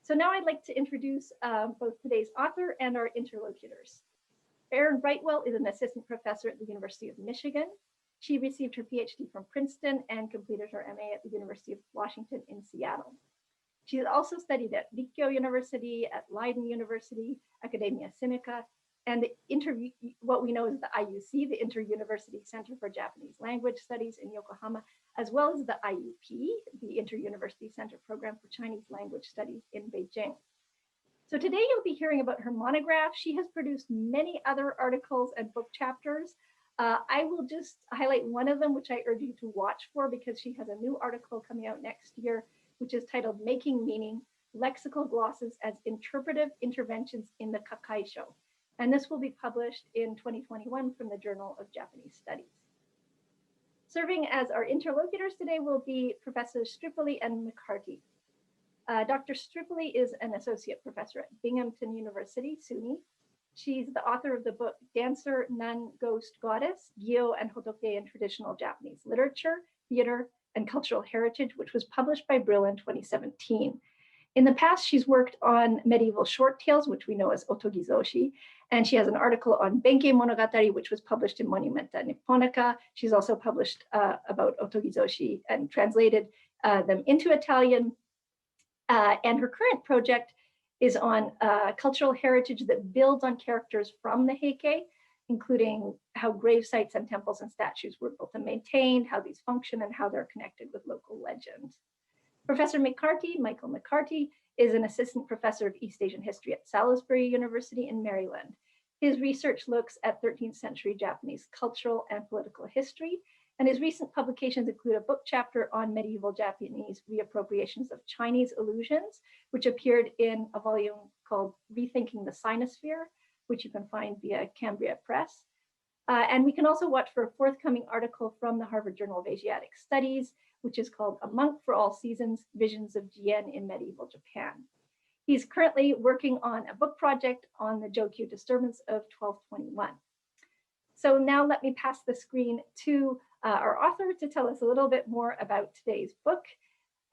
So now I'd like to introduce both today's author and our interlocutors. Erin Brightwell is an assistant professor at the University of Michigan. She received her PhD from Princeton and completed her MA at the University of Washington in Seattle. She has also studied at Rikkyo University, at Leiden University, Academia Sinica, and what we know is the IUC, the Inter-University Center for Japanese Language Studies in Yokohama, as well as the IUP, the Inter-University Center Program for Chinese Language Studies in Beijing. So today you'll be hearing about her monograph. She has produced many other articles and book chapters. I will just highlight one of them, which I urge you to watch for, because she has a new article coming out next year, which is titled Making Meaning, Lexical Glosses as Interpretive Interventions in the Kakaisho. And this will be published in 2021 from the Journal of Japanese Studies. Serving as our interlocutors today will be Professors Stripoli and McCarty. Dr. Stripoli is an associate professor at Binghamton University, SUNY. She's the author of the book Dancer, Nun, Ghost, Goddess, Gyo and Hotoke in Traditional Japanese Literature, Theater, and Cultural Heritage, which was published by Brill in 2017. In the past, she's worked on medieval short tales, which we know as otogizoshi, and she has an article on Benkei Monogatari, which was published in Monumenta Nipponica. She's also published about otogizoshi and translated them into Italian. And her current project is on cultural heritage that builds on characters from the Heike, including how grave sites and temples and statues were built and maintained, how these function, and how they're connected with local legends. Professor McCarty, Michael McCarty, is an assistant professor of East Asian history at Salisbury University in Maryland. His research looks at 13th century Japanese cultural and political history, and his recent publications include a book chapter on medieval Japanese reappropriations of Chinese illusions, which appeared in a volume called Rethinking the Sinosphere, which you can find via Cambria Press. And we can also watch for a forthcoming article from the Harvard Journal of Asiatic Studies, which is called A Monk for All Seasons, Visions of Jien in Medieval Japan. He's currently working on a book project on the Jokyu disturbance of 1221. So now let me pass the screen to our author to tell us a little bit more about today's book,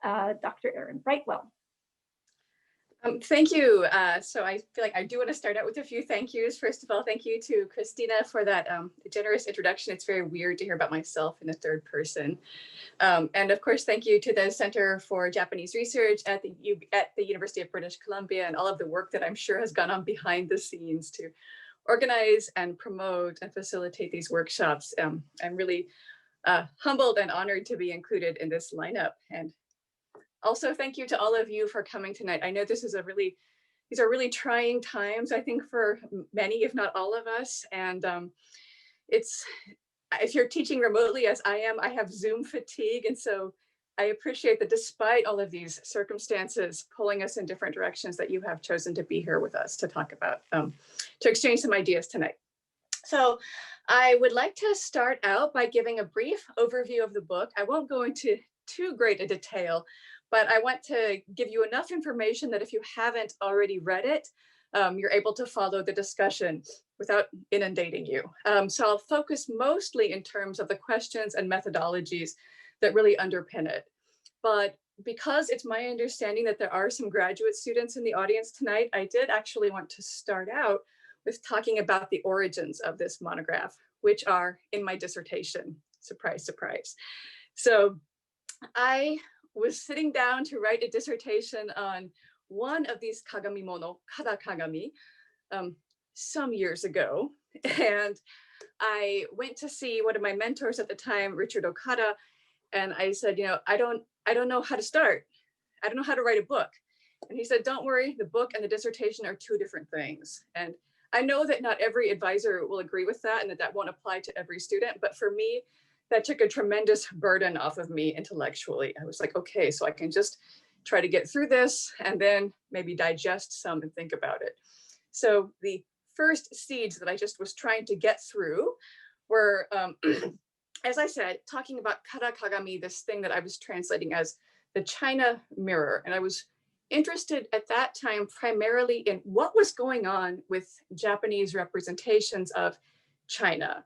Dr. Erin Brightwell. Thank you. So I feel like I do want to start out with a few thank yous. First of all, thank you to Christina for that generous introduction. It's very weird to hear about myself in the third person. And of course, thank you to the Center for Japanese Research at the University of British Columbia and all of the work that I'm sure has gone on behind the scenes to organize and promote and facilitate these workshops. I'm really humbled and honored to be included in this lineup. And also, thank you to all of you for coming tonight. I know these are really trying times, I think, for many, if not all of us. And if you're teaching remotely as I am, I have Zoom fatigue. And so I appreciate that despite all of these circumstances pulling us in different directions, that you have chosen to be here with us to talk about, to exchange some ideas tonight. So I would like to start out by giving a brief overview of the book. I won't go into too great a detail, but I want to give you enough information that if you haven't already read it, you're able to follow the discussion without inundating you. So I'll focus mostly in terms of the questions and methodologies that really underpin it. But because it's my understanding that there are some graduate students in the audience tonight, I did actually want to start out with talking about the origins of this monograph, which are in my dissertation. Surprise, surprise. So I was sitting down to write a dissertation on one of these kagami mono, kara kagami, some years ago. And I went to see one of my mentors at the time, Richard Okada, and I said, I don't know how to start. I don't know how to write a book. And he said, don't worry, the book and the dissertation are two different things. And I know that not every advisor will agree with that and that won't apply to every student, but for me, that took a tremendous burden off of me intellectually. I was like, okay, so I can just try to get through this and then maybe digest some and think about it. So the first seeds that I just was trying to get through were, as I said, talking about kara kagami, this thing that I was translating as the China mirror. And I was interested at that time primarily in what was going on with Japanese representations of China,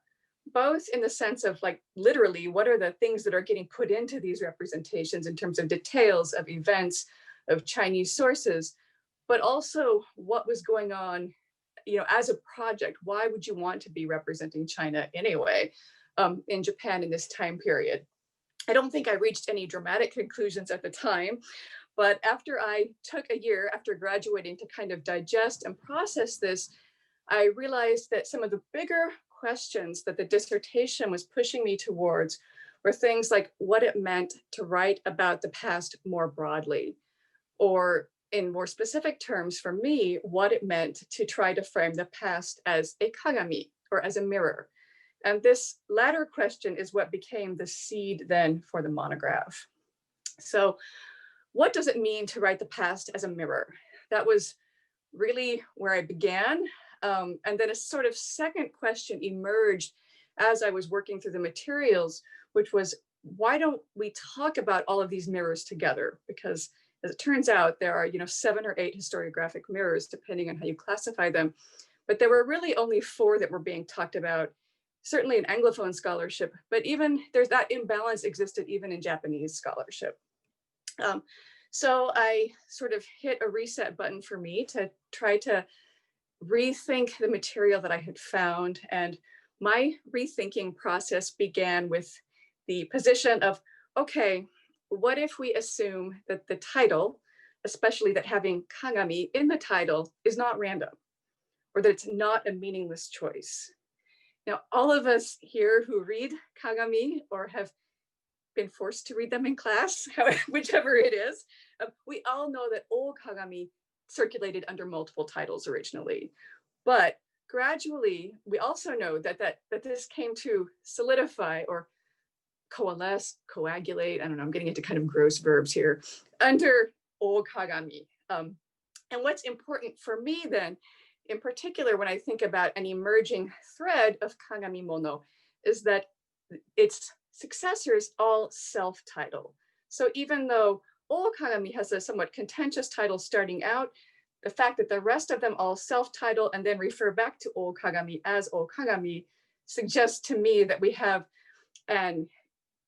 both in the sense of like literally what are the things that are getting put into these representations in terms of details of events, of Chinese sources, but also what was going on, as a project. Why would you want to be representing China anyway, in Japan in this time period? I don't think I reached any dramatic conclusions at the time, but after I took a year after graduating to kind of digest and process this, I realized that some of the bigger questions that the dissertation was pushing me towards were things like what it meant to write about the past more broadly, or in more specific terms for me, what it meant to try to frame the past as a kagami, or as a mirror. And this latter question is what became the seed then for the monograph. So what does it mean to write the past as a mirror? That was really where I began. And then a sort of second question emerged as I was working through the materials, which was, why don't we talk about all of these mirrors together? Because as it turns out, there are 7 or 8 historiographic mirrors, depending on how you classify them. But there were really only 4 that were being talked about, certainly in Anglophone scholarship, but even there's that imbalance existed even in Japanese scholarship. So I sort of hit a reset button for me to try to rethink the material that I had found. And my rethinking process began with the position of, okay, what if we assume that the title, especially that having kagami in the title, is not random, or that it's not a meaningless choice? Now, all of us here who read kagami or have been forced to read them in class, whichever it is, we all know that old kagami circulated under multiple titles originally. But gradually, we also know that this came to solidify or coalesce, coagulate, I don't know, I'm getting into kind of gross verbs here, under old kagami. And what's important for me then, in particular, when I think about an emerging thread of kagami mono, is that its successors all self-title. So even though old kagami has a somewhat contentious title starting out, the fact that the rest of them all self-title and then refer back to old kagami as old kagami suggests to me that we have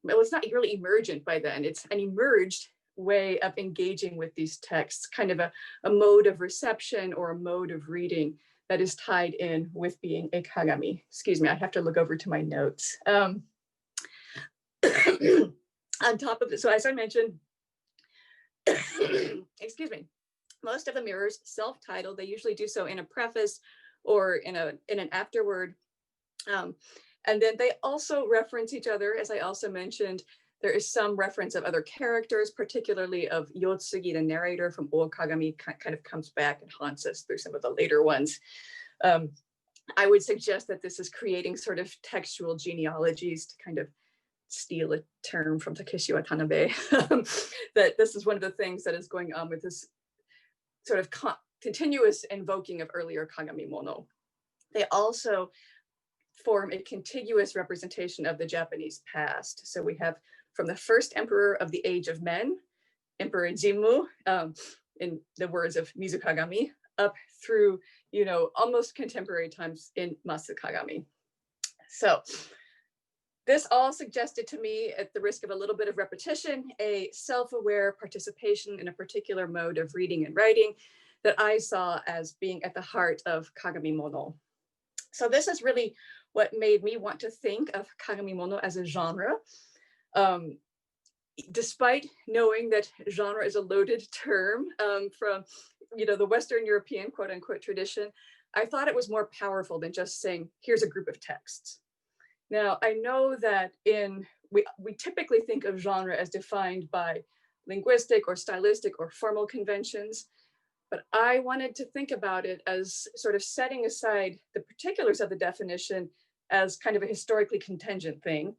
well, it's not really emergent by then, it's an emerged way of engaging with these texts, kind of a mode of reception or a mode of reading that is tied in with being a kagami. Excuse me, I have to look over to my notes. On top of this, so as I mentioned, excuse me, most of the mirrors self-title. They usually do so in a preface or in an afterword. And then they also reference each other, as I also mentioned. There is some reference of other characters, particularly of Yotsugi, the narrator from Old Kagami, kind of comes back and haunts us through some of the later ones. I would suggest that this is creating sort of textual genealogies, to kind of steal a term from Takeshi Watanabe, that this is one of the things that is going on with this sort of continuous invoking of earlier kagami mono. They also form a contiguous representation of the Japanese past. So we have from the first emperor of the Age of Men, Emperor Jimmu, in the words of Mizukagami, up through, almost contemporary times in Masukagami. So this all suggested to me, at the risk of a little bit of repetition, a self-aware participation in a particular mode of reading and writing that I saw as being at the heart of kagami mono. So this is really what made me want to think of kagami mono as a genre. Despite knowing that genre is a loaded term from the Western European quote unquote tradition, I thought it was more powerful than just saying, here's a group of texts. Now, I know that we typically think of genre as defined by linguistic or stylistic or formal conventions, but I wanted to think about it as sort of setting aside the particulars of the definition as kind of a historically contingent thing,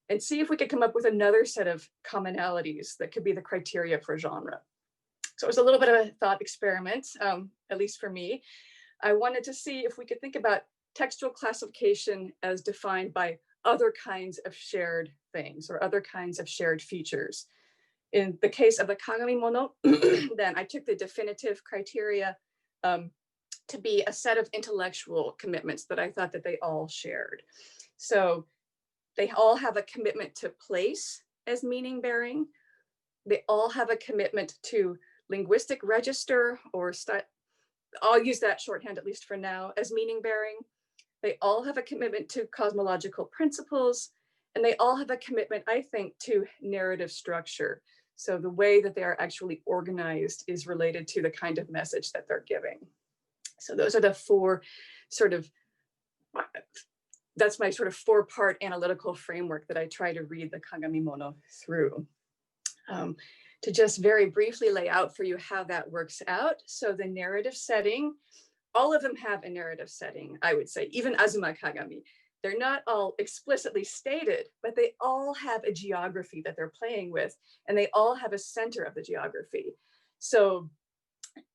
and see if we could come up with another set of commonalities that could be the criteria for genre. So it was a little bit of a thought experiment, at least for me. I wanted to see if we could think about textual classification as defined by other kinds of shared things or other kinds of shared features. In the case of the kagami mono, then I took the definitive criteria to be a set of intellectual commitments that I thought that they all shared. So they all have a commitment to place as meaning bearing. They all have a commitment to linguistic register, or I'll use that shorthand, at least for now, as meaning bearing. They all have a commitment to cosmological principles, and they all have a commitment, I think, to narrative structure. So the way that they are actually organized is related to the kind of message that they're giving. So those are the four sort of, that's my sort of 4-part analytical framework that I try to read the Kagami-mono through. To just very briefly lay out for you how that works out. So the narrative setting, all of them have a narrative setting, I would say, even Azuma Kagami. They're not all explicitly stated, but they all have a geography that they're playing with, and they all have a center of the geography. So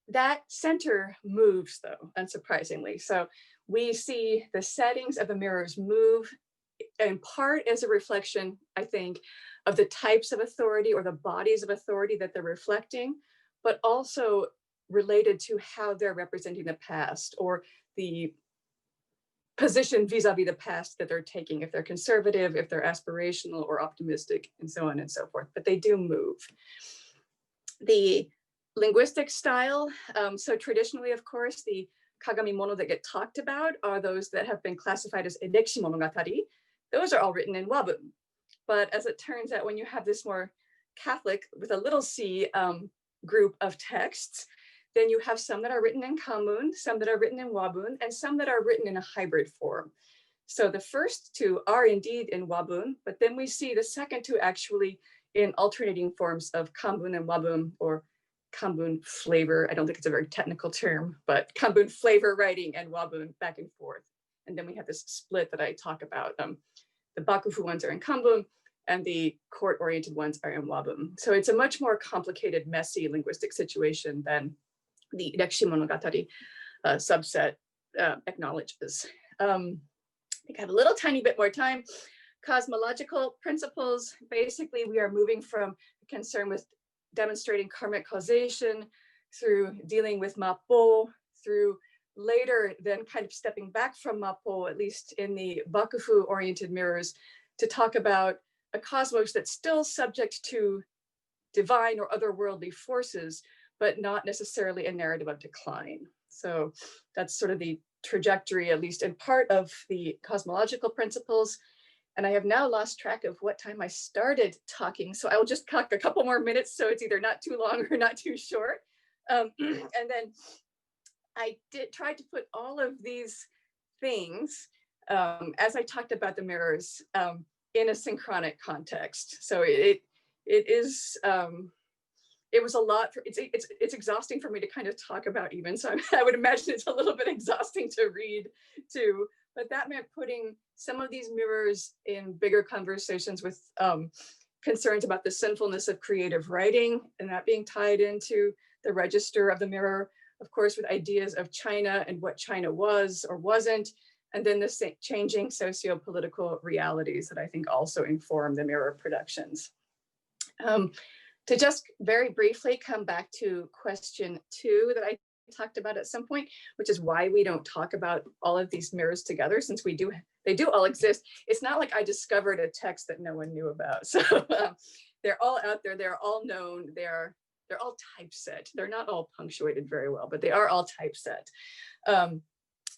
that center moves, though, unsurprisingly. So we see the settings of the mirrors move in part as a reflection, I think, of the types of authority or the bodies of authority that they're reflecting, but also related to how they're representing the past or the position vis-a-vis the past that they're taking, if they're conservative, if they're aspirational or optimistic, and so on and so forth. But they do move. The linguistic style, so traditionally, of course, the Kagami-mono that get talked about are those that have been classified as Erekishi Monogatari. Those are all written in Wabun. But as it turns out, when you have this more Catholic with a little c group of texts, then you have some that are written in Kanbun, some that are written in Wabun, and some that are written in a hybrid form. So the first two are indeed in Wabun, but then we see the second two actually in alternating forms of Kanbun and Wabun, or Kanbun flavor. I don't think it's a very technical term, but Kanbun flavor writing and Wabun back and forth. And then we have this split that I talk about. The Bakufu ones are in Kanbun, and the court-oriented ones are in Wabun. So it's a much more complicated, messy linguistic situation than the Erekishi Monogatari subset acknowledges. I think I have a little tiny bit more time. Cosmological principles, basically we are moving from concern with demonstrating karmic causation through dealing with Mappo, through later then kind of stepping back from Mappo, at least in the Bakufu-oriented mirrors, to talk about a cosmos that's still subject to divine or otherworldly forces, but not necessarily a narrative of decline. So that's sort of the trajectory, at least in part, of the cosmological principles. And I have now lost track of what time I started talking. So I will just talk a couple more minutes so it's either not too long or not too short. And then I try to put all of these things, as I talked about the mirrors, in a synchronic context. So it was a lot. It's exhausting for me to kind of talk about even. So I would imagine it's a little bit exhausting to read too. But that meant putting some of these mirrors in bigger conversations with concerns about the sinfulness of creative writing, and that being tied into the register of the mirror, of course, with ideas of China and what China was or wasn't, and then the changing socio-political realities that I think also inform the mirror productions. To just very briefly come back to question 2 that I talked about at some point, which is why we don't talk about all of these mirrors together, since they do all exist. It's not like I discovered a text that no one knew about. So they're all out there, they're all known, they're all typeset. They're not all punctuated very well, but they are all typeset. And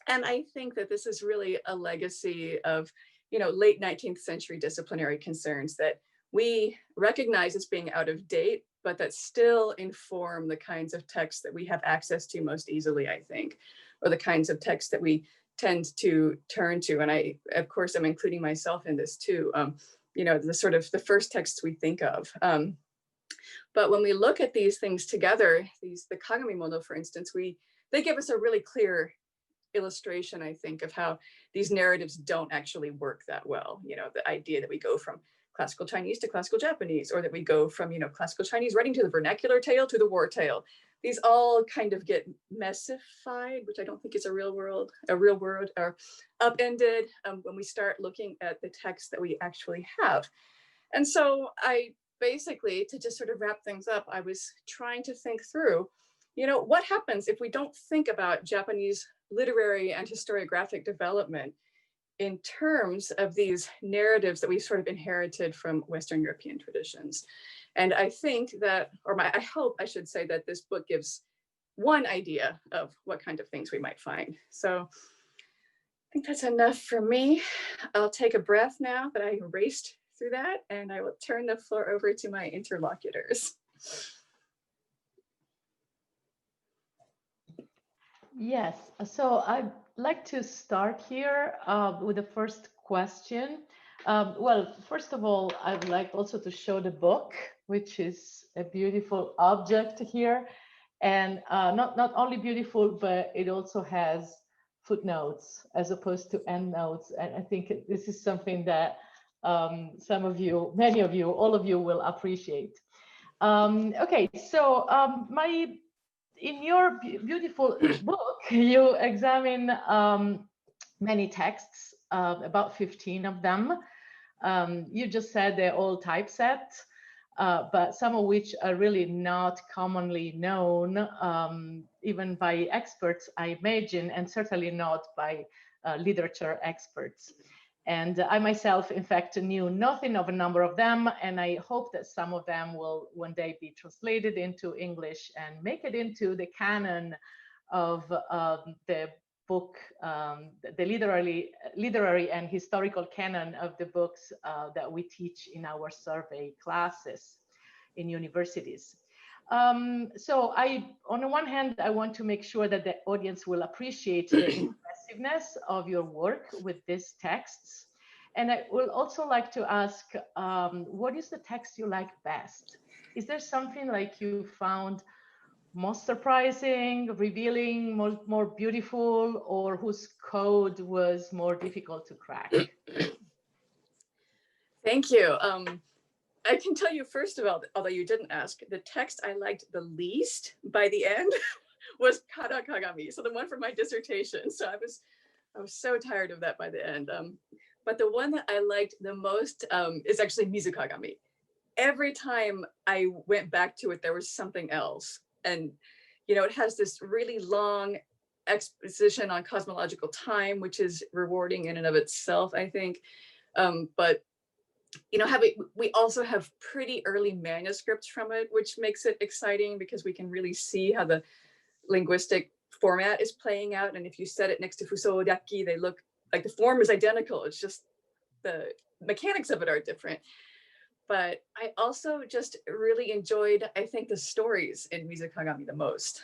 I think that this is really a legacy of, late 19th century disciplinary concerns that we recognize as being out of date, but that still inform the kinds of texts that we have access to most easily, I think, or the kinds of texts that we tend to turn to. And I, of course, I'm including myself in this too, the sort of the first texts we think of. But when we look at these things together, the Kagami-mono, for instance, they give us a really clear illustration, I think, of how these narratives don't actually work that well. The idea that we go from classical Chinese to classical Japanese, or that we go from, classical Chinese writing to the vernacular tale to the war tale. These all kind of get messified, which I don't think is a real word, or upended when we start looking at the text that we actually have. And so I basically, to just sort of wrap things up, I was trying to think through, what happens if we don't think about Japanese literary and historiographic development in terms of these narratives that we sort of inherited from Western European traditions. And I think that, I hope I should say that this book gives one idea of what kind of things we might find. So I think that's enough for me. I'll take a breath now that I raced through that, and I will turn the floor over to my interlocutors. Yes, so I'd like to start here with the first question. Well, first of all, I would like also to show the book, which is a beautiful object here. And not only beautiful, but it also has footnotes as opposed to endnotes. And I think this is something that some of you, many of you, all of you will appreciate. Okay, so in your beautiful book, you examine many texts, about 15 of them. You just said they're all typeset, but some of which are really not commonly known, even by experts, I imagine, and certainly not by literature experts. And I myself, in fact, knew nothing of a number of them, and I hope that some of them will one day be translated into English and make it into the canon of the book, the literary and historical canon of the books that we teach in our survey classes in universities. So on the one hand, I want to make sure that the audience will appreciate the impressiveness of your work with these texts. And I will also like to ask, what is the text you like best? Is there something like you found most surprising, revealing, more beautiful, or whose code was more difficult to crack? Thank you. I can tell you, first of all, although you didn't ask, the text I liked the least by the end was Kara Kagami, so the one for my dissertation. So I was so tired of that by the end. But the one that I liked the most is actually Mizukagami. Every time I went back to it, there was something else. And, you know, it has this really long exposition on cosmological time, which is rewarding in and of itself, I think. But you know, we also have pretty early manuscripts from it, which makes it exciting because we can really see how the linguistic format is playing out. And if you set it next to Fusou Ryaki, they look like the form is identical. It's just the mechanics of it are different. But I also just really enjoyed, I think, the stories in Mizukagami the most.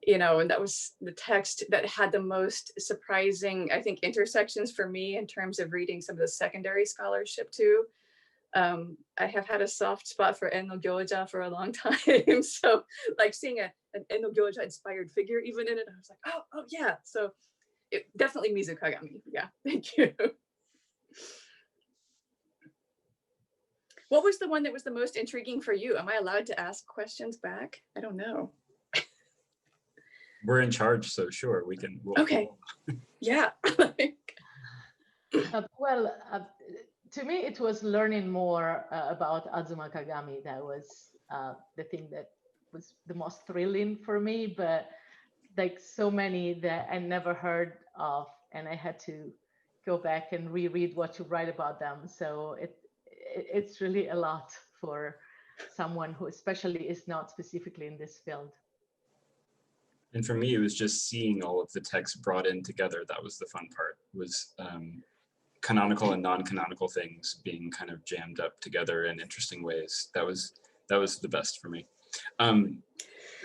You know, and that was the text that had the most surprising, I think, intersections for me in terms of reading some of the secondary scholarship too. I have had a soft spot for En no Gyoja for a long time. So like seeing an En no Gyoja inspired figure even in it, I was like, oh yeah. So definitely Mizukagami. Yeah, thank you. What was the one that was the most intriguing for you? Am I allowed to ask questions back? I don't know. We're in charge, so sure, we can. Okay. Yeah. Well, to me, it was learning more about Azuma Kagami. That was the thing that was the most thrilling for me, but like so many that I never heard of, and I had to go back and reread what you write about them. So it's really a lot for someone who especially is not specifically in this field. And for me, it was just seeing all of the text brought in together. That was the fun part, was canonical and non-canonical things being kind of jammed up together in interesting ways. That was the best for me.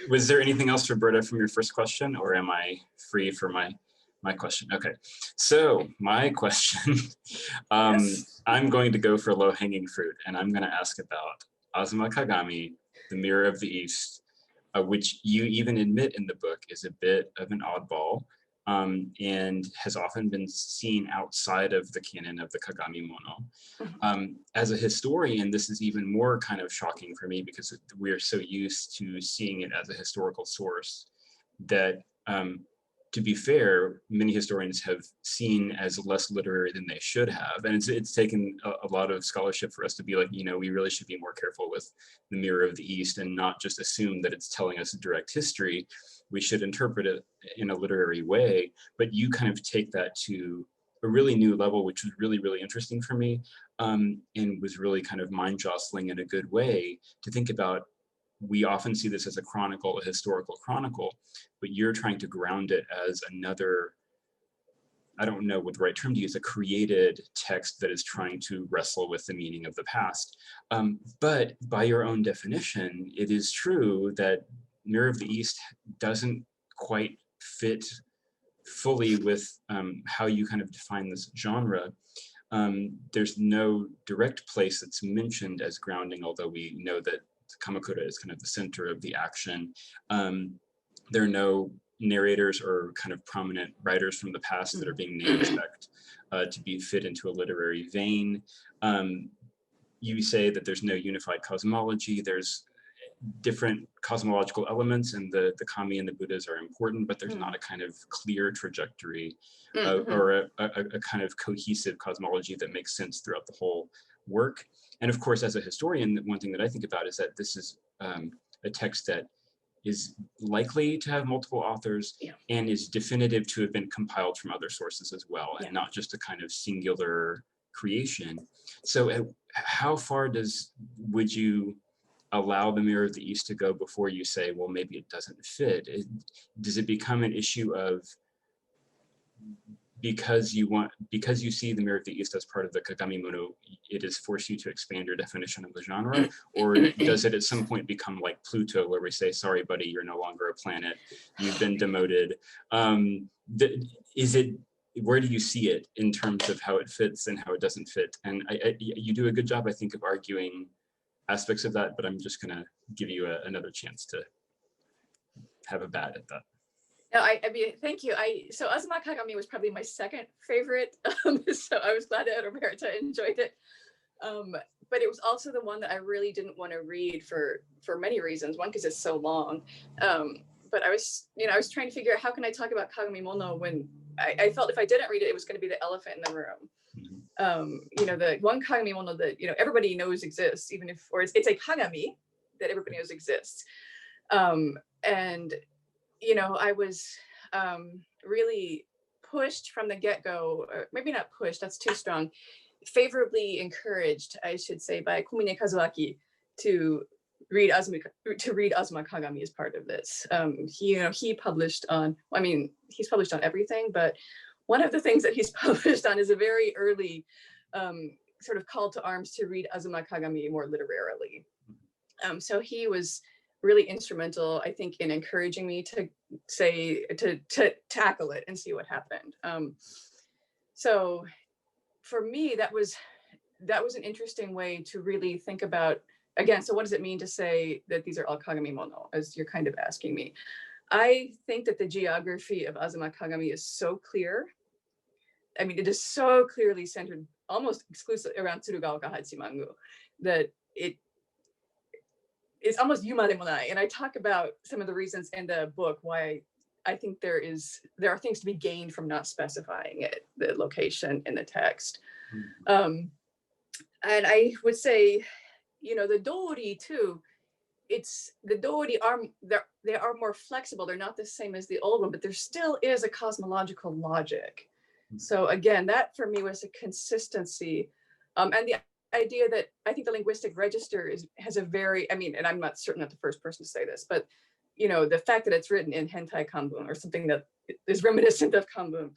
Was there anything else, Roberta, from your first question, or am I free for my question? Okay, so my question, Yes. I'm going to go for low-hanging fruit, and I'm going to ask about Azuma Kagami, the Mirror of the East, which you even admit in the book is a bit of an oddball, and has often been seen outside of the canon of the Kagami Mono. As a historian, this is even more kind of shocking for me because we're so used to seeing it as a historical source that, to be fair, many historians have seen as less literary than they should have. And it's taken a lot of scholarship for us to be like, you know, we really should be more careful with the Mirror of the East and not just assume that it's telling us direct history. We should interpret it in a literary way, but you kind of take that to a really new level, which was really, really interesting for me, and was really kind of mind-jostling in a good way to think about. We often see this as a chronicle, a historical chronicle, but you're trying to ground it as another, I don't know what the right term to use, a created text that is trying to wrestle with the meaning of the past. But by your own definition, it is true that Mirror of the East doesn't quite fit fully with how you kind of define this genre. There's no direct place that's mentioned as grounding, although we know that Kamakura is kind of the center of the action. There are no narrators or kind of prominent writers from the past that are being name-checked to be fit into a literary vein. You say that there's no unified cosmology. There's different cosmological elements, and the kami and the Buddhas are important, but there's not a kind of clear trajectory or a kind of cohesive cosmology that makes sense throughout the whole work. And of course, as a historian, one thing that I think about is that this is a text that is likely to have multiple authors and is definitive to have been compiled from other sources as well, and not just a kind of singular creation. So how far would you allow the Mirror of the East to go before you say, well, maybe it doesn't fit? Does it become an issue of, because you see the Mirror of the East as part of the Kagami Mono, it has forced you to expand your definition of the genre? Or does it at some point become like Pluto, where we say, sorry, buddy, you're no longer a planet, you've been demoted? Where do you see it in terms of how it fits and how it doesn't fit? And you do a good job, I think, of arguing aspects of that, but I'm just gonna give you another chance to have a bat at that. No, I mean, thank you. So Azuma Kagami was probably my second favorite, so I was glad that Roberta enjoyed it. But it was also the one that I really didn't want to read for many reasons. One, because it's so long. But I was trying to figure out, how can I talk about Kagami Mono when I felt if I didn't read it, it was going to be the elephant in the room. The one Kagami Mono that everybody knows exists, even if, or it's a Kagami that everybody knows exists. And I was really pushed from the get-go, or maybe not pushed, that's too strong, favorably encouraged, I should say, by Komine Kazuaki to read Azuma Kagami as part of this. He published on, he's published on everything, but one of the things that he's published on is a very early sort of call to arms to read Azuma Kagami more literarily. So he was really instrumental, I think, in encouraging me to tackle it and see what happened. So for me, that was an interesting way to really think about, again, so what does it mean to say that these are all Kagami Mono, as you're kind of asking me? I think that the geography of Azuma Kagami is so clear. I mean, it is so clearly centered almost exclusively around Tsurugaoka Hachimangu that it's almost yuma de monai. And I talk about some of the reasons in the book why I think there are things to be gained from not specifying it, the location in the text. And I would say, the Dori too, the Dori they are more flexible. They're not the same as the old one, but there still is a cosmological logic. So again, that for me was a consistency. And the idea that I think the linguistic register has a very, and I'm not certain, not the first person to say this, but the fact that it's written in hentai kanbun or something that is reminiscent of kanbun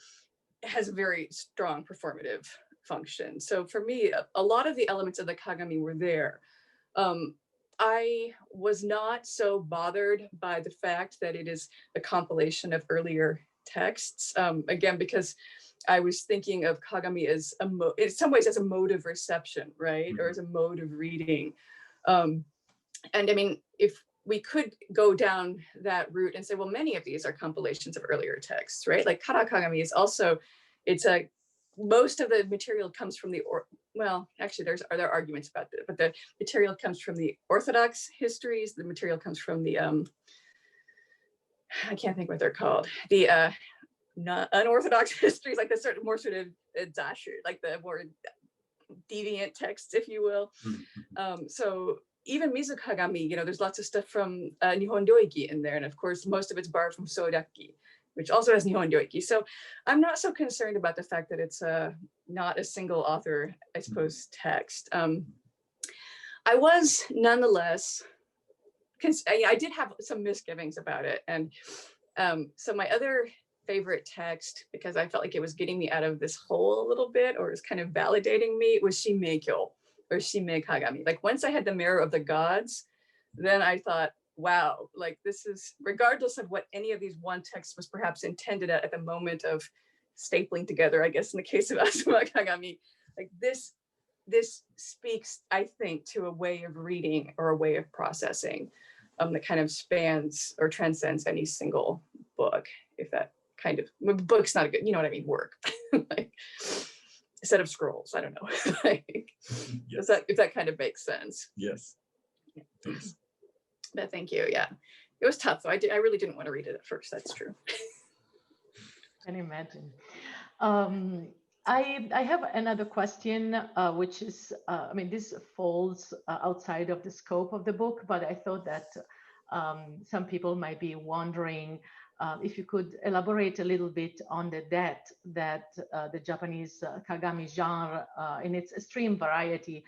has a very strong performative function. So for me, a lot of the elements of the Kagami were there. I was not so bothered by the fact that it is a compilation of earlier texts, again, because I was thinking of Kagami as in some ways as a mode of reception, right? Or as a mode of reading. And if we could go down that route and say, well, many of these are compilations of earlier texts, right? Like Kara Kagami is also, most of the material comes from actually there are arguments about that, but the material comes from the Orthodox histories, the material comes from the, I can't think what they're called, the not unorthodox histories, like the more sort of dasher, like the more deviant texts, if you will. So even Mizu Kagami, there's lots of stuff from Nihon Ryoiki in there, and of course most of it's borrowed from Soryaki. which also has Nihon Ryoiki. So I'm not so concerned about the fact that it's not a single author, I suppose, text. I was nonetheless, I did have some misgivings about it. And so my other favorite text, because I felt like it was getting me out of this hole a little bit, or it was kind of validating me, was Shinmeikyo, or Shinmei Kagami. Like once I had the Mirror of the Gods, then I thought, wow, like this is, regardless of what any of these one text was perhaps intended at the moment of stapling together, I guess in the case of Azuma Kagami, like this speaks, I think, to a way of reading or a way of processing that kind of spans or transcends any single book, if that kind of, book's not a good, you know what I mean, work. Like a set of scrolls, I don't know. Like, Yes. if that kind of makes sense. Yes. Thanks. But thank you, yeah. It was tough though. I really didn't want to read it at first, that's true. Can imagine. I have another question, which is, I mean, this falls outside of the scope of the book, but I thought that some people might be wondering if you could elaborate a little bit on the debt that the Japanese Kagami genre, in its extreme variety,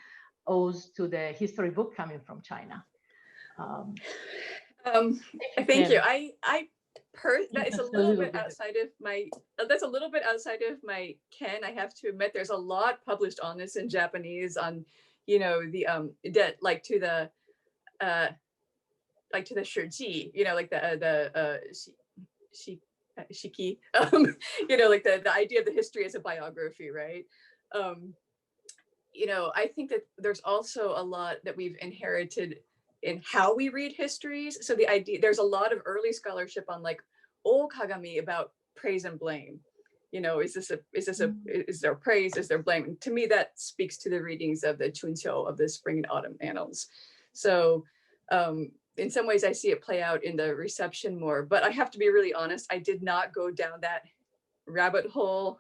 owes to the history book coming from China. Thank you. That is a little bit bit. outside of my, that's a little bit outside of my ken. I have to admit, there's a lot published on this in Japanese on, you know, the debt, like to the shiji, you know, like the shiki, you know, like the idea of the history as a biography, right? You know, I think that there's also a lot that we've inherited in how we read histories. So the idea, there's a lot of early scholarship on like old Kagami about praise and blame. You know, is there praise, is there blame? And to me, that speaks to the readings of the Chuncho, of the spring and autumn annals. So in some ways I see it play out in the reception more, but I have to be really honest, I did not go down that rabbit hole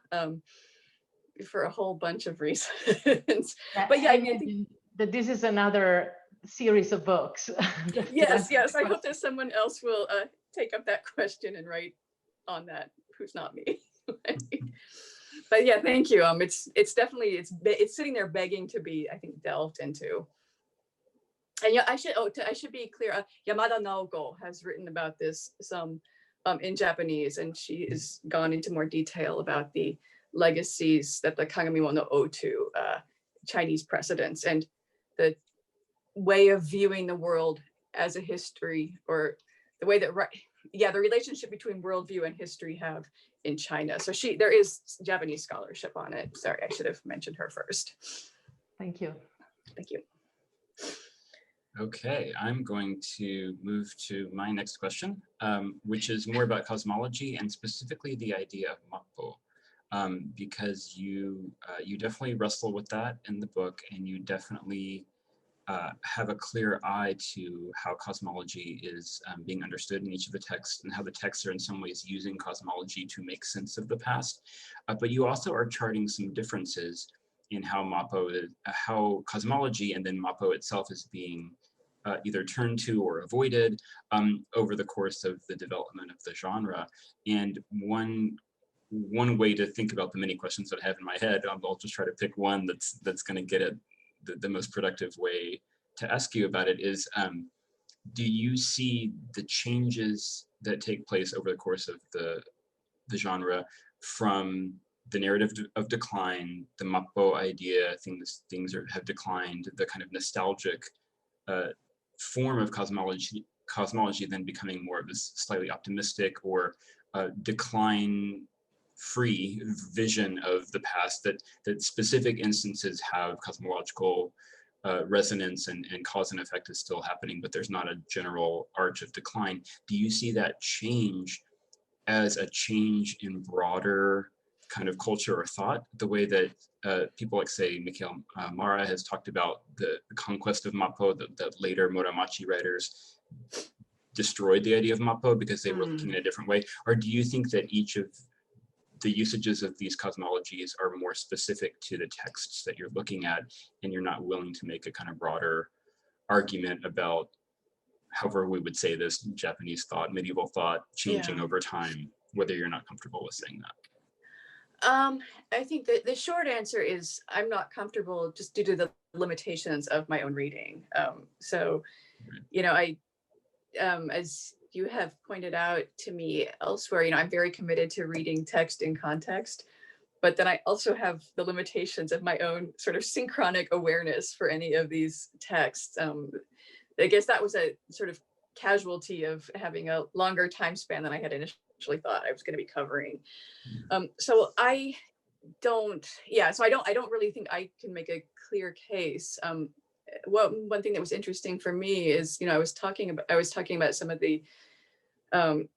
for a whole bunch of reasons. But yeah, I mean, that this is another series of books. Yes, I hope that someone else will take up that question and write on that, who's not me. But yeah, thank you. It's definitely, it's sitting there begging to be, I think, delved into. And yeah, I should be clear. Yamada Naoko has written about this some in Japanese, and she has gone into more detail about the legacies that the Kagami Mono owe to Chinese precedents and the way of viewing the world as a history, or the way that, the relationship between worldview and history have in China. So there is Japanese scholarship on it. Sorry, I should have mentioned her first. Thank you. Thank you. Okay, I'm going to move to my next question, which is more about cosmology and specifically the idea of Mappo, because you definitely wrestle with that in the book, and you definitely have a clear eye to how cosmology is being understood in each of the texts, and how the texts are in some ways using cosmology to make sense of the past. But you also are charting some differences in how Mappo is, how cosmology and then Mappo itself is being either turned to or avoided over the course of the development of the genre. And one way to think about the many questions that I have in my head, I'll just try to pick one that's going to get at the most productive way to ask you about it is, do you see the changes that take place over the course of the genre from the narrative of decline, the Mappo idea, things have declined, the kind of nostalgic form of cosmology then becoming more of this slightly optimistic or decline-free vision of the past, that specific instances have cosmological resonance and cause and effect is still happening, but there's not a general arch of decline. Do you see that change as a change in broader kind of culture or thought, the way that people like, say, Mikhail Mara has talked about the conquest of Mappo, that later Muramachi writers destroyed the idea of Mappo because they were looking in a different way? Or do you think that each of the usages of these cosmologies are more specific to the texts that you're looking at, and you're not willing to make a kind of broader argument about, however we would say this, Japanese thought, medieval thought changing over time? whether you're not comfortable with saying that. I think that the short answer is I'm not comfortable just due to the limitations of my own reading. So, you know, as you have pointed out to me elsewhere, you know, I'm very committed to reading text in context, but then I also have the limitations of my own sort of synchronic awareness for any of these texts. I guess that was a sort of casualty of having a longer time span than I had initially thought I was going to be covering. So I don't really think I can make a clear case. One thing that was interesting for me is, you know, I was talking about some of the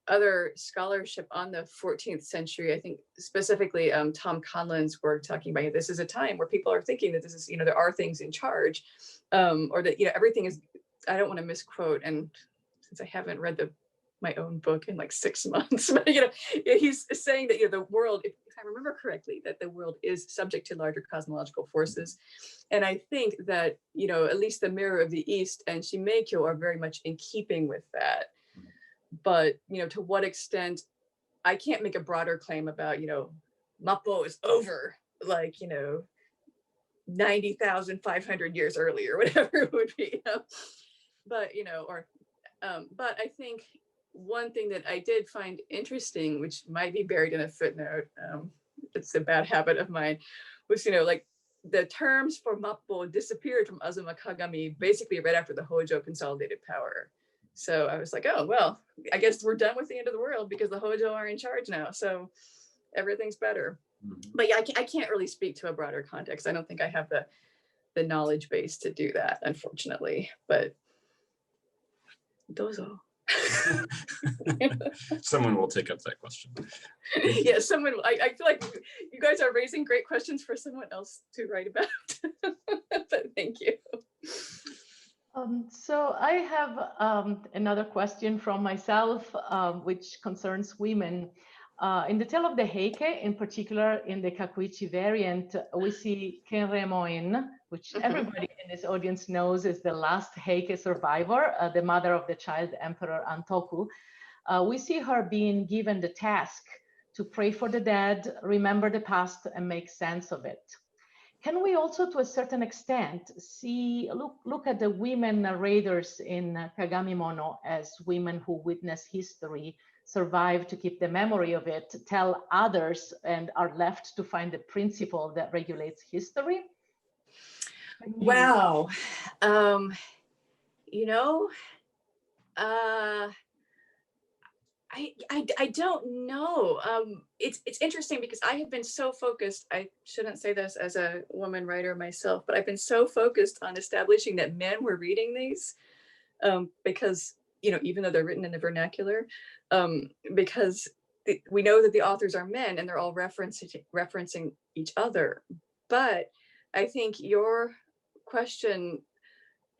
other scholarship on the 14th century. I think specifically Tom Conlon's work talking about this is a time where people are thinking that this is, you know, there are things in charge, or that, you know, everything is, I don't want to misquote, and since I haven't read my own book in like 6 months, but, you know, he's saying that, you know, the world, if I remember correctly, that the world is subject to larger cosmological forces. And I think that, you know, at least the Mirror of the East and Shimeikyo are very much in keeping with that. But, you know, to what extent, I can't make a broader claim about, you know, Mappo is over, like, you know, 90,500 years earlier, whatever it would be. You know? But, you know, but I think one thing that I did find interesting, which might be buried in a footnote, it's a bad habit of mine, was, you know, like the terms for Mappo disappeared from Azuma Kagami basically right after the Hojo consolidated power. So I was like, oh, well, I guess we're done with the end of the world because the Hojo are in charge now. So everything's better. But yeah, I can't really speak to a broader context. I don't think I have the knowledge base to do that, unfortunately. But dozo. Someone will take up that question. Yeah, someone. I feel like you guys are raising great questions for someone else to write about. But thank you. So I have another question from myself, which concerns women. In the Tale of the Heike, in particular in the Kakuichi variant, we see Kenremoin, which everybody in this audience knows is the last Heike survivor, the mother of the child emperor Antoku. We see her being given the task to pray for the dead, remember the past, and make sense of it. Can we also, to a certain extent, look at the women narrators in Kagami Mono as women who witness history, survive to keep the memory of it, tell others, and are left to find the principle that regulates history? Wow. You know, I don't know. It's interesting because I have been so focused. I shouldn't say this as a woman writer myself, but I've been so focused on establishing that men were reading these because, you know, even though they're written in the vernacular, because we know that the authors are men and they're all referencing each other. But I think your question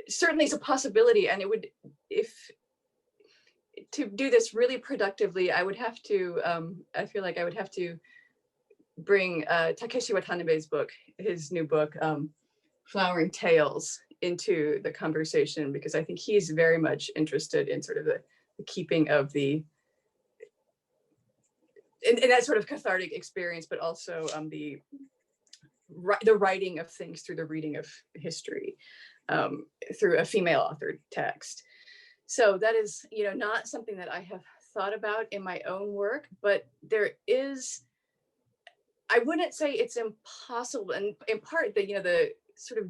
certainly is a possibility, and it would, if to do this really productively, I would have to, I feel like I would have to bring Takeshi Watanabe's book, his new book, Flowering Tales, into the conversation, because I think he's very much interested in sort of the keeping of the, in that sort of cathartic experience, but also the writing of things through the reading of history, through a female authored text. So that is, you know, not something that I have thought about in my own work, but there is, I wouldn't say it's impossible, and in part the, you know, the sort of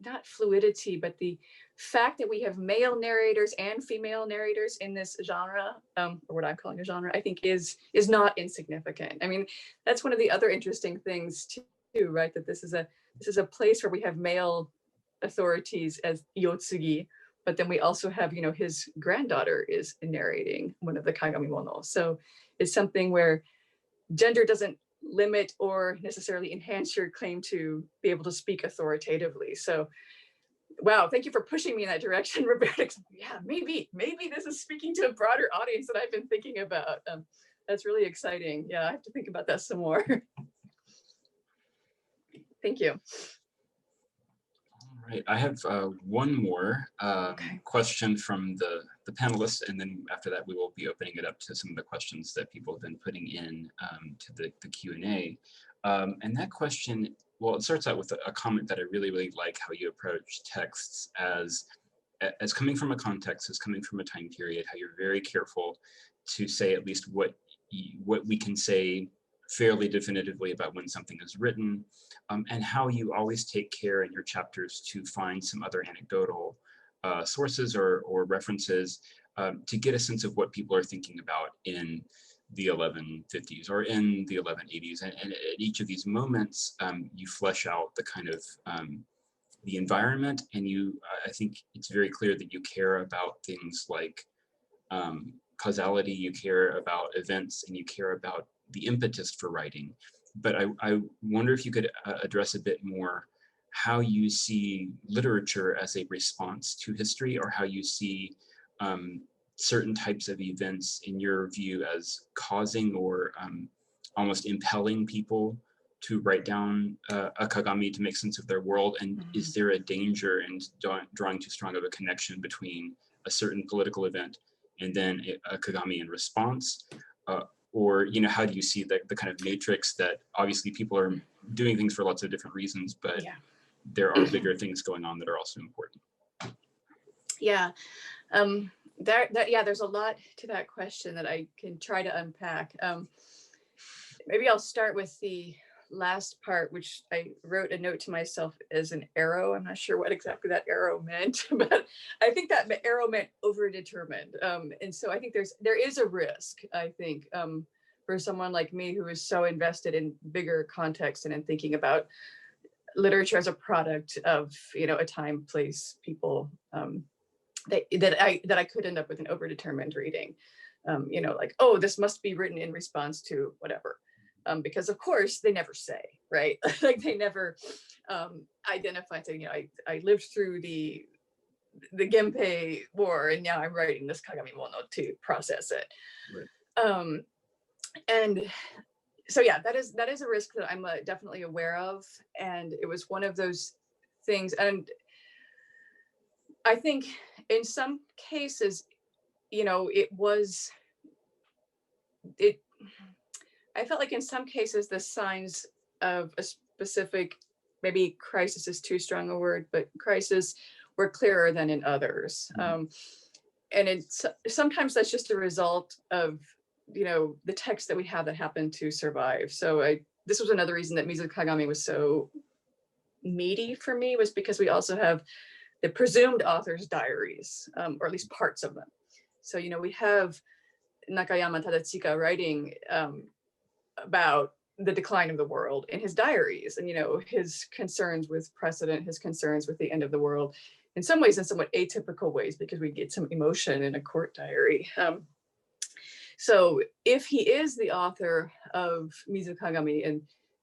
not fluidity, but the fact that we have male narrators and female narrators in this genre, or what I'm calling a genre, I think is not insignificant. I mean, that's one of the other interesting things too, right? That this is a place where we have male authorities as Yotsugi, but then we also have, you know, his granddaughter is narrating one of the Kagami Mono. So it's something where gender doesn't limit or necessarily enhance your claim to be able to speak authoritatively. So, wow, thank you for pushing me in that direction, Roberta. Yeah, maybe this is speaking to a broader audience that I've been thinking about. That's really exciting. Yeah, I have to think about that some more. Thank you. All Right, I have one more Okay. question from the panelists, and then after that, we will be opening it up to some of the questions that people have been putting in to the Q&A. And that question, well, it starts out with a comment that I really, really like how you approach texts as coming from a context, as coming from a time period, how you're very careful to say at least what we can say fairly definitively about when something is written, and how you always take care in your chapters to find some other anecdotal sources or references to get a sense of what people are thinking about in the 1150s or in the 1180s. And at each of these moments, you flesh out the kind of the environment, and I think it's very clear that you care about things like causality, you care about events, and you care about the impetus for writing. But I wonder if you could address a bit more how you see literature as a response to history, or how you see certain types of events in your view as causing or almost impelling people to write down a Kagami to make sense of their world. And is there a danger in drawing too strong of a connection between a certain political event and then a Kagami in response? Or, you know, how do you see the kind of matrix that obviously people are doing things for lots of different reasons, but Yeah. there are bigger things going on that are also important? Yeah. There's a lot to that question that I can try to unpack. Maybe I'll start with the last part, which I wrote a note to myself as an arrow. I'm not sure what exactly that arrow meant, but I think that arrow meant overdetermined. And so I think there is a risk, I think, for someone like me who is so invested in bigger context and in thinking about literature as a product of, you know, a time, place, people, that I could end up with an overdetermined reading. You know, like, oh, this must be written in response to whatever. Because of course they never say, right? Like they never identify saying, you know, I lived through the Genpei War and now I'm writing this Kagami Mono to process it. Right. And so yeah, that is a risk that I'm definitely aware of, and it was one of those things. And I think in some cases, you know, I felt like in some cases the signs of a specific, maybe crisis is too strong a word, but crisis were clearer than in others. And sometimes that's just a result of, you know, the text that we have that happened to survive. So this was another reason that Mizu Kagami was so meaty for me, was because we also have the presumed author's diaries, or at least parts of them. So, you know, we have Nakayama Tadachika writing about the decline of the world in his diaries, and, you know, his concerns with precedent, his concerns with the end of the world, in some ways in somewhat atypical ways, because we get some emotion in a court diary. So if he is the author of Mizu Kagami, and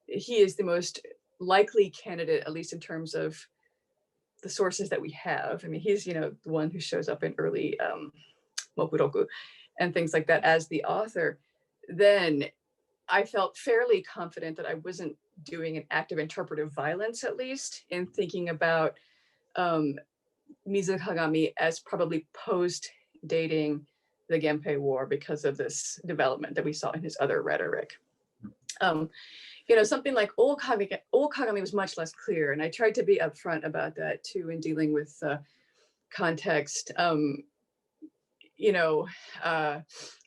he is the most likely candidate, at least in terms of the sources that we have. I mean, he's, you know, the one who shows up in early Mokuroku and things like that as the author, then I felt fairly confident that I wasn't doing an act of interpretive violence, at least in thinking about Mizu Kagami as probably post-dating the Genpei War because of this development that we saw in his other rhetoric. You know, something like Old Kagami was much less clear, and I tried to be upfront about that too in dealing with context. You know,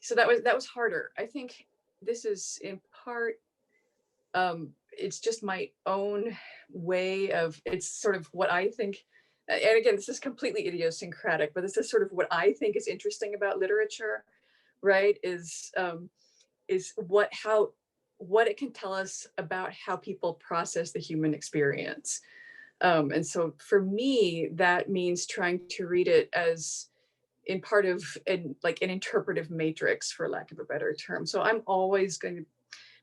so that was harder. I think this is in part, it's just my own way of, it's sort of what I think, and again, this is completely idiosyncratic, but this is sort of what I think is interesting about literature, right? Is what it can tell us about how people process the human experience. And so for me, that means trying to read it as in part of an interpretive matrix, for lack of a better term. So I'm always going to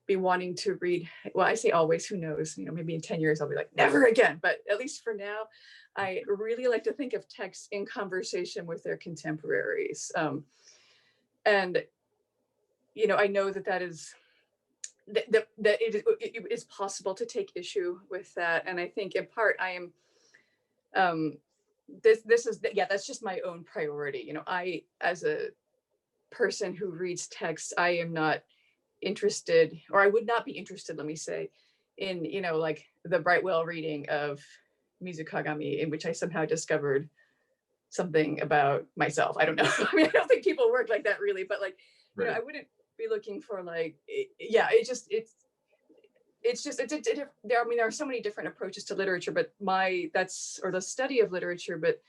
be wanting to read, well, I say always, who knows, you know, maybe in 10 years I'll be like, never again. But at least for now, I really like to think of texts in conversation with their contemporaries. And, you know, I know that is, that it is possible to take issue with that. And I think in part I am this is, yeah, that's just my own priority. You know, I, as a person who reads text, I am not interested, or I would not be interested, let me say, in, you know, like the Brightwell reading of Mizukagami, in which I somehow discovered something about myself. I don't know. I mean, I don't think people work like that really, but like, you know, Right. I wouldn't be looking for like, yeah, it's just, there, I mean, there are so many different approaches to literature, but or the study of literature, but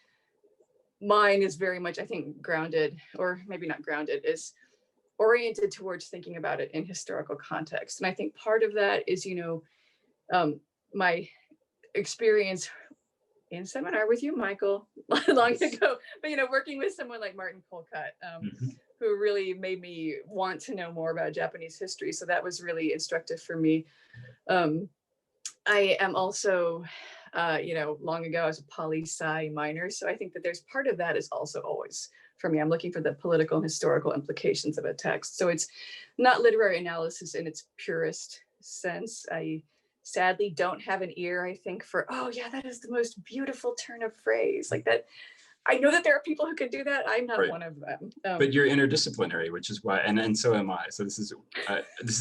mine is very much, I think, grounded, or maybe not grounded, is oriented towards thinking about it in historical context. And I think part of that is, you know, my experience in seminar with you, Michael, long ago, but, you know, working with someone like Martin Colcutt, Mhm. who really made me want to know more about Japanese history. So that was really instructive for me. I am also, you know, long ago I was a poli-sci minor. So I think that there's part of that is also always for me. I'm looking for the political and historical implications of a text. So it's not literary analysis in its purest sense. I sadly don't have an ear, I think, for, oh yeah, that is the most beautiful turn of phrase. Like that, I know that there are people who can do that. I'm not Right. one of them. But you're interdisciplinary, which is why, and so am I. So this is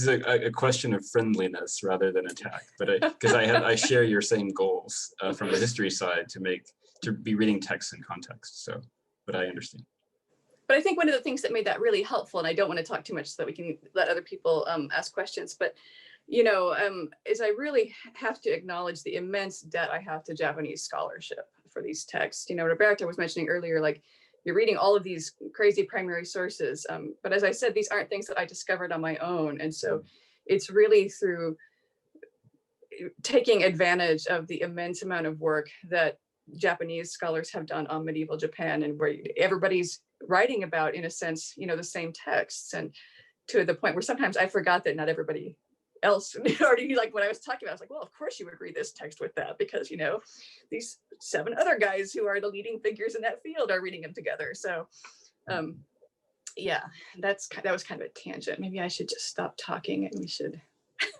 a question of friendliness rather than attack. But because I share your same goals from the history side to be reading text in context. So, but I understand. But I think one of the things that made that really helpful, and I don't want to talk too much so that we can let other people ask questions, but you know, is I really have to acknowledge the immense debt I have to Japanese scholarship for these texts. You know, Roberta was mentioning earlier, like you're reading all of these crazy primary sources. But as I said, these aren't things that I discovered on my own. And so it's really through taking advantage of the immense amount of work that Japanese scholars have done on medieval Japan, and where everybody's writing about, in a sense, you know, the same texts, and to the point where sometimes I forgot that not everybody else already, like when I was talking about, I was like, well, of course you would read this text with that, because, you know, these 7 other guys who are the leading figures in that field are reading them together. So yeah, that was kind of a tangent. Maybe I should just stop talking and we should.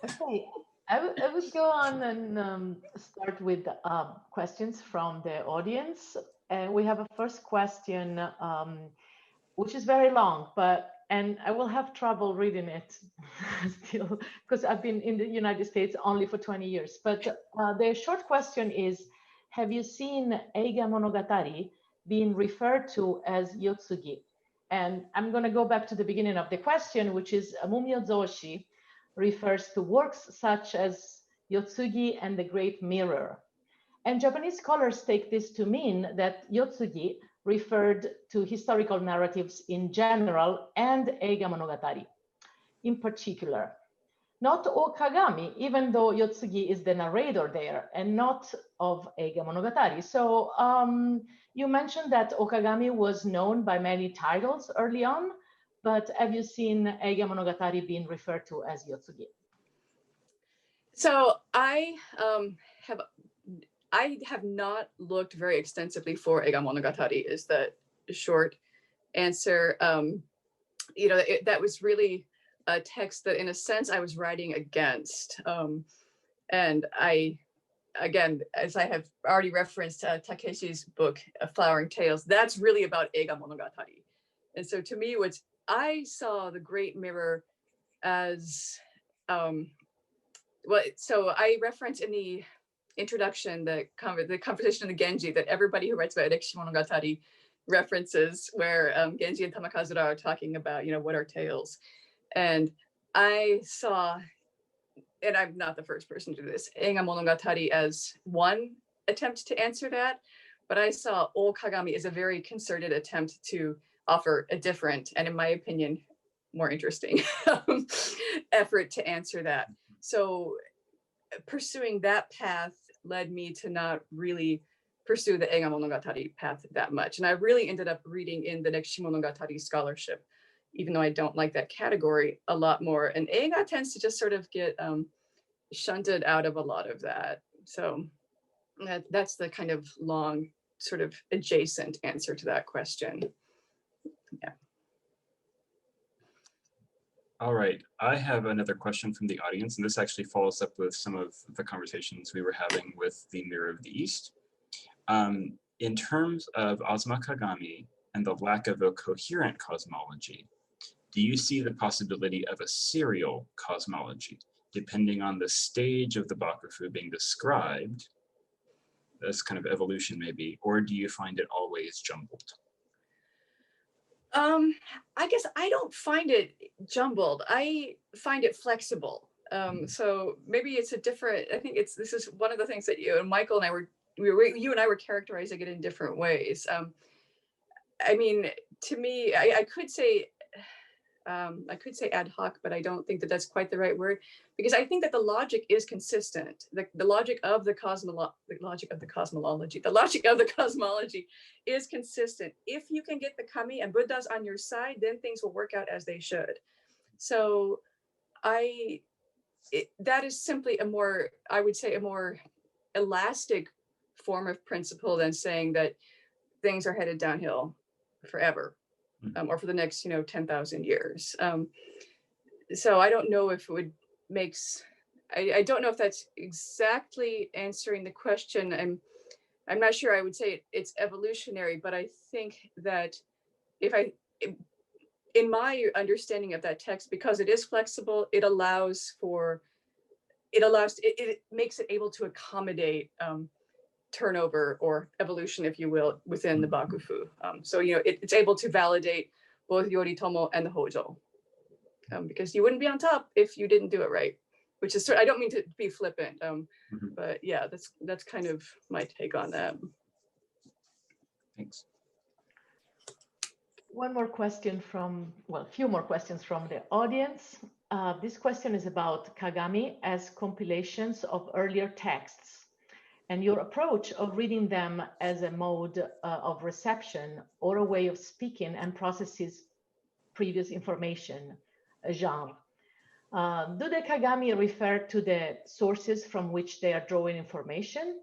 Okay, I would go on and start with questions from the audience. And we have a first question, which is very long, and I will have trouble reading it still, because I've been in the United States only for 20 years. But the short question is, have you seen Eiga Monogatari being referred to as Yotsugi? And I'm going to go back to the beginning of the question, which is Mumio Zoshi refers to works such as Yotsugi and the Great Mirror. And Japanese scholars take this to mean that Yotsugi referred to historical narratives in general and Eiga Monogatari in particular. Not Okagami, even though Yotsugi is the narrator there and not of Eiga Monogatari. So you mentioned that Okagami was known by many titles early on, but have you seen Eiga Monogatari being referred to as Yotsugi? So I have not looked very extensively for Eiga Monogatari, is the short answer. You know, that was really a text that in a sense I was writing against. And I, again, as I have already referenced Takeshi's book, Flowering Tales, that's really about Eiga Monogatari. And so to me, I saw the Great Mirror as, well, so I reference in the introduction, the conversation of the Genji that everybody who writes about Rekishi Monogatari references, where Genji and Tamakazura are talking about, you know, what are tales. And I saw, and I'm not the first person to do this, Eiga Monogatari as one attempt to answer that, but I saw Okagami as a very concerted attempt to offer a different, and in my opinion, more interesting effort to answer that. So pursuing that path led me to not really pursue the Eiga Monogatari path that much. And I really ended up reading in the Rekishi Monogatari scholarship, even though I don't like that category, a lot more. And Eiga tends to just sort of get shunted out of a lot of that. So that's the kind of long, sort of adjacent answer to that question. Yeah. All right, I have another question from the audience, and this actually follows up with some of the conversations we were having with the Mirror of the East. In terms of Azuma Kagami and the lack of a coherent cosmology, do you see the possibility of a serial cosmology, depending on the stage of the Bakufu being described, as kind of evolution maybe, or do you find it always jumbled? I guess I don't find it jumbled. I find it flexible. So maybe it's a different, I think this is one of the things that you and Michael and I you and I were characterizing it in different ways. I mean, to me, I could say ad hoc, but I don't think that that's quite the right word, because I think that the logic is consistent. The logic of the cosmology is consistent. If you can get the kami and Buddhas on your side, then things will work out as they should. So that is simply I would say a more elastic form of principle than saying that things are headed downhill forever. Or for the next 10,000 years. So I don't know if it would I don't know if that's exactly answering the question. I'm not sure I would say it's evolutionary, but I think that in my understanding of that text, because it is flexible, it makes it able to accommodate turnover or evolution, if you will, within the Bakufu. So, it's able to validate both Yoritomo and the Hojo, because you wouldn't be on top if you didn't do it right, which is, I don't mean to be flippant, but yeah, that's kind of my take on that. Thanks. One more question a few more questions from the audience. This question is about Kagami as compilations of earlier texts, and your approach of reading them as a mode of reception or a way of speaking and processes previous information, a genre. Do the Kagami refer to the sources from which they are drawing information?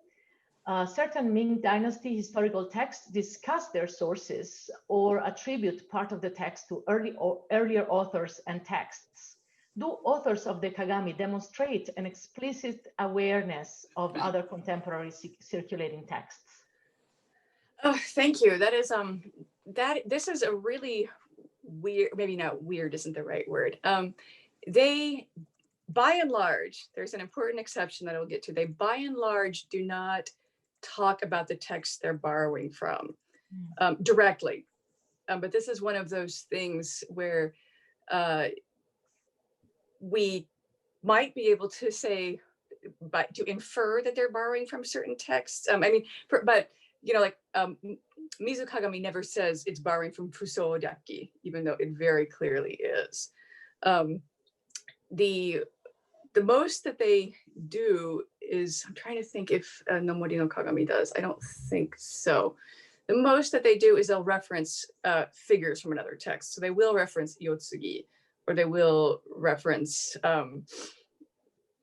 Certain Ming Dynasty historical texts discuss their sources or attribute part of the text to earlier authors and texts. Do authors of the Kagami demonstrate an explicit awareness of other contemporary circulating texts? Oh, thank you. That is this is a really weird, maybe not weird isn't the right word. They, by and large, there's an important exception that I'll get to. They, by and large, do not talk about the text they're borrowing from directly. But this is one of those things where we might be able to say, but to infer that they're borrowing from certain texts. But Mizu Kagami never says it's borrowing from Fuso Ryakki, even though it very clearly is. The most that they do is, I'm trying to think if Nomori no Kagami does. I don't think so. The most that they do is they'll reference figures from another text. So they will reference Yotsugi, or they will reference,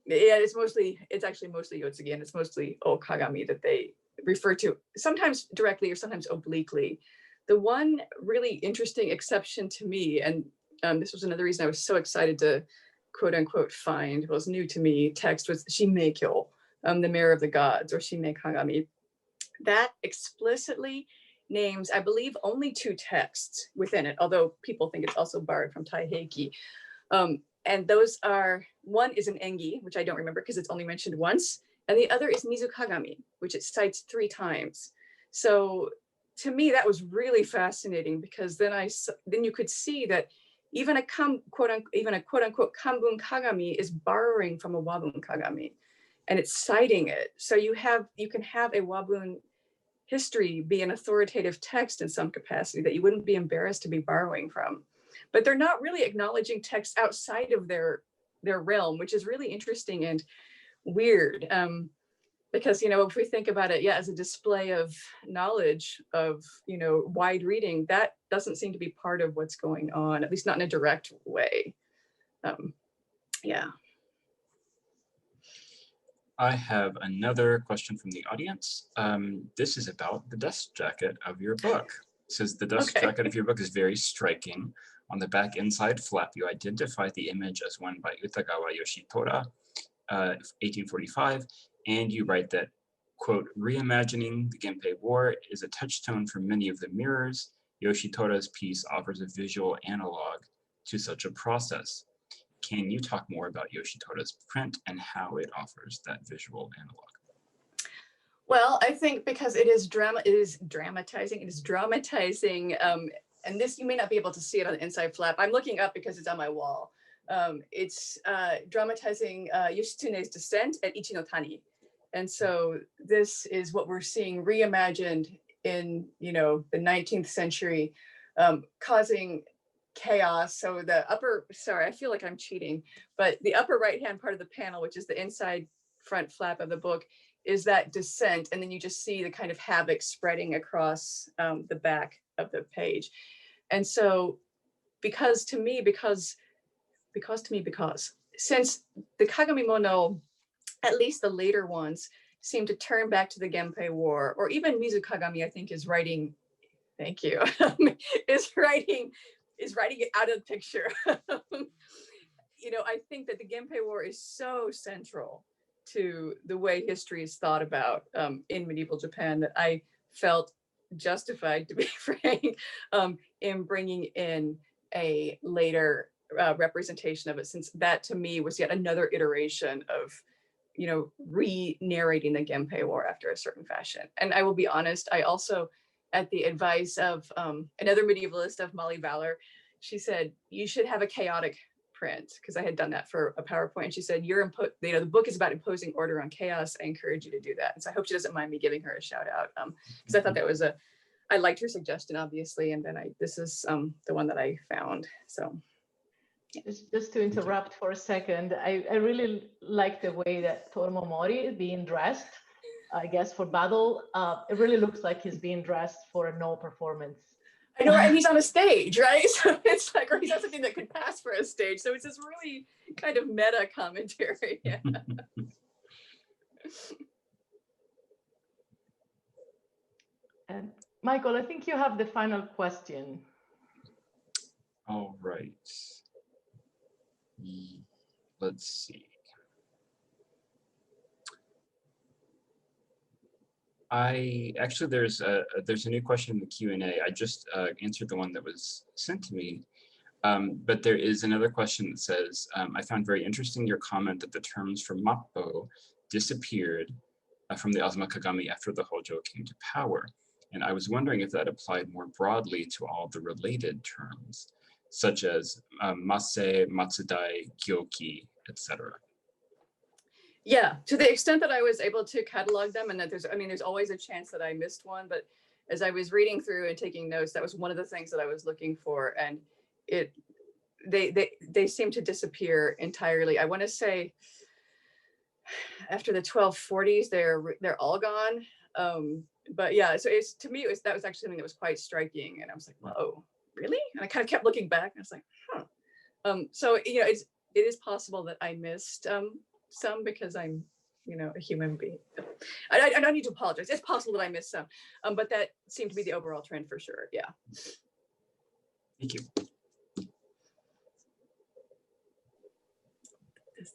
it's actually mostly Yotsugi, and it's mostly O Kagami that they refer to, sometimes directly or sometimes obliquely. The one really interesting exception to me, and this was another reason I was so excited to quote unquote find, it was new to me, text was Shinmeikyo, the Mirror of the Gods, or Shinmei Kagami. That explicitly names, I believe, only 2 texts within it, although people think it's also borrowed from Taiheki. And those are, one is an Engi, which I don't remember because it's only mentioned once, and the other is Mizu Kagami, which it cites 3 times. So to me, that was really fascinating, because then you could see that even a quote unquote Kambun Kagami is borrowing from a Wabun Kagami, and it's citing it. So you can have a Wabun history be an authoritative text in some capacity that you wouldn't be embarrassed to be borrowing from. But they're not really acknowledging texts outside of their realm, which is really interesting and weird. Because, if we think about it, as a display of knowledge, of, wide reading, that doesn't seem to be part of what's going on, at least not in a direct way. I have another question from the audience. This is about the dust jacket of your book. It says the dust jacket of your book is very striking. On the back inside flap, you identify the image as one by Utagawa Yoshitora, 1845, and you write that, quote, reimagining the Genpei War is a touchstone for many of the mirrors. Yoshitora's piece offers a visual analog to such a process. Can you talk more about Yoshitora's print and how it offers that visual analog? Well, I think because it is dramatizing, and this, you may not be able to see it on the inside flap. I'm looking up because it's on my wall. It's dramatizing Yoshitsune's descent at Ichi-no-Tani. And so this is what we're seeing reimagined in, you know, the 19th century, causing chaos. So the upper, sorry, I feel like I'm cheating, but the upper right-hand part of the panel, which is the inside front flap of the book, is that descent. And then you just see the kind of havoc spreading across the back of the page. And so because since the Kagami-mono, at least the later ones, seem to turn back to the Genpei War, or even Mizu Kagami, I think, is writing, thank you, is writing it out of the picture. You know, I think that the Genpei War is so central to the way history is thought about in medieval Japan that I felt justified, to be frank, in bringing in a later representation of it, since that to me was yet another iteration of, you know, re-narrating the Genpei War after a certain fashion. And I will be honest, I also, at the advice of another medievalist, of Molly Valor, she said, you should have a chaotic print, because I had done that for a PowerPoint. And she said, the book is about imposing order on chaos. I encourage you to do that. And so I hope she doesn't mind me giving her a shout out, because I thought that was I liked her suggestion, obviously. And then this is the one that I found, so. Just to interrupt for a second, I really like the way that Toromo Mori is being dressed, I guess, for battle. It really looks like he's being dressed for a no performance. I know, and he's on a stage, right? So it's like, or he's on something that could pass for a stage. So it's this really kind of meta commentary. Yeah. And Michael, I think you have the final question. All right. Let's see. There's a new question in the Q&A. I just answered the one that was sent to me, but there is another question that says, I found very interesting your comment that the terms for Mappo disappeared from the Azuma Kagami after the Hojo came to power. And I was wondering if that applied more broadly to all the related terms, such as Mase, Matsudai, Gyoki, etc. Yeah, to the extent that I was able to catalog them, and that there's always a chance that I missed one, but as I was reading through and taking notes, that was one of the things that I was looking for, and they seem to disappear entirely. I want to say after the 1240s, they're all gone. But yeah, so to me, that was actually something that was quite striking, and I was like, whoa, really? And I kind of kept looking back, and I was like, huh. So you know, it is possible that I missed some, because I'm, you know, a human being. I don't need to apologize. It's possible that I missed some, but that seemed to be the overall trend for sure. Yeah. Thank you.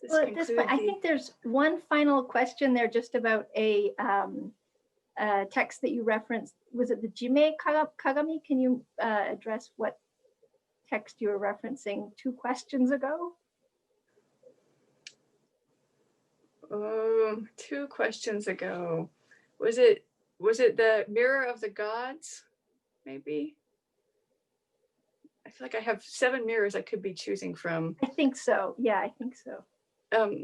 Well, at this point, I think there's one final question there, just about a text that you referenced. Was it the Jime Kagami? Can you address what text you were referencing 2 questions ago? 2 questions ago. Was it the Mirror of the Gods? Maybe. I feel like I have 7 mirrors I could be choosing from. I think so. Yeah, I think so.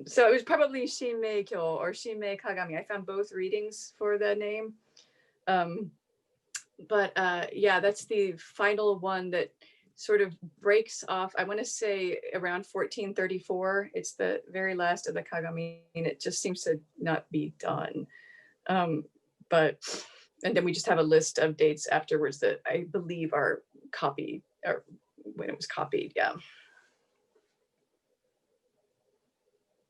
So it was probably Shinmei Kyo or Shinmei Kagami. I found both readings for the name. But yeah, that's the final one that sort of breaks off. I want to say around 1434. It's the very last of the Kagami, and it just seems to not be done. And then we just have a list of dates afterwards that I believe are copied, or when it was copied. Yeah.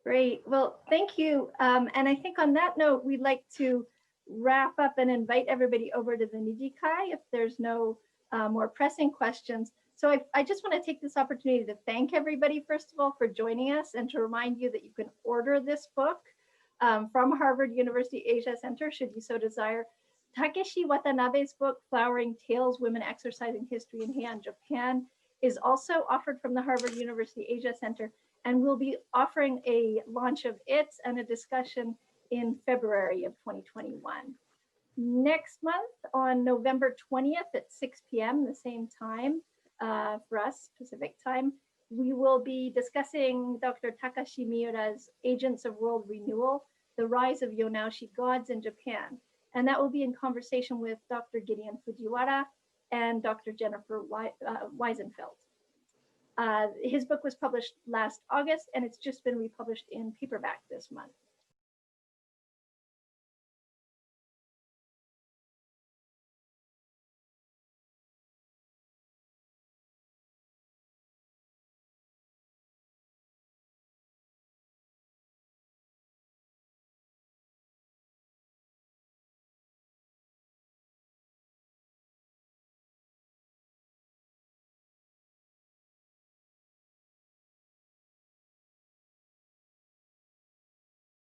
Great. Well, thank you. And I think on that note, we'd like to wrap up and invite everybody over to the Nijikai if there's no more pressing questions. So I just want to take this opportunity to thank everybody, first of all, for joining us, and to remind you that you can order this book from Harvard University Asia Center, should you so desire. Takeshi Watanabe's book, Flowering Tales, Women Exercising History in Heian Japan, is also offered from the Harvard University Asia Center, and we'll be offering a launch of it and a discussion in February of 2021. Next month, on November 20th at 6 p.m., the same time for us, Pacific time, we will be discussing Dr. Takashi Miura's Agents of World Renewal, The Rise of Yonaoshi Gods in Japan. And that will be in conversation with Dr. Gideon Fujiwara and Dr. Jennifer Weisenfeld. His book was published last August, and it's just been republished in paperback this month.